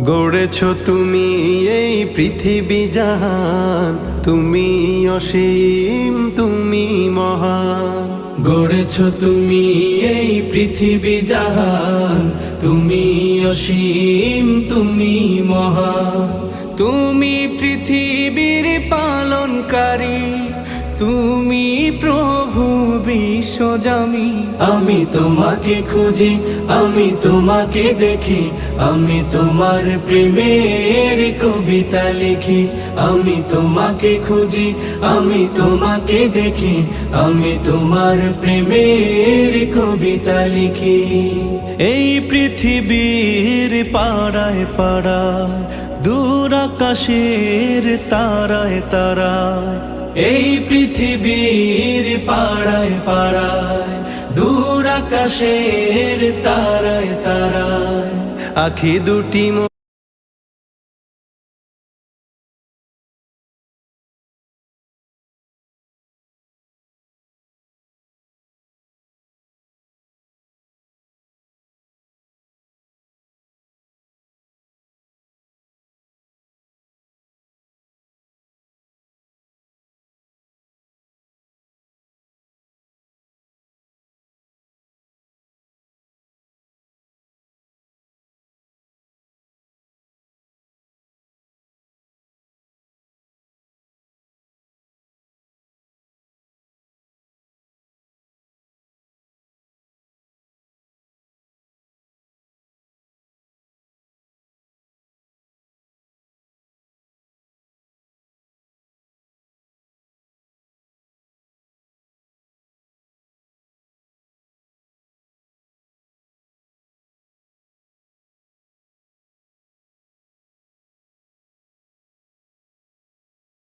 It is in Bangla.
গড়েছ তুমি এই পৃথিবী জাহান, তুমি অসীম তুমি মহান। গড়েছ তুমি এই পৃথিবী জাহান, তুমি অসীম তুমি মহান। তুমি পৃথিবীর পালনকারী, তুমি প্রভু বিশ্বজামি। আমি তোমাকে খুঁজি, আমি তোমাকে দেখি, আমি তোমার প্রেমের কবিতা লিখি। আমি তোমাকে খুঁজি, আমি তোমাকে দেখি, আমি তোমার প্রেমের কবিতা লিখি। এই পৃথিবীর পাড়ায় পাড়ায়, দূর আকাশের তারায় তারায়, এই পৃথিবীর পাড়ায় পাড়ায়, দূর আকাশের তারায় তারায়, আখি দুটি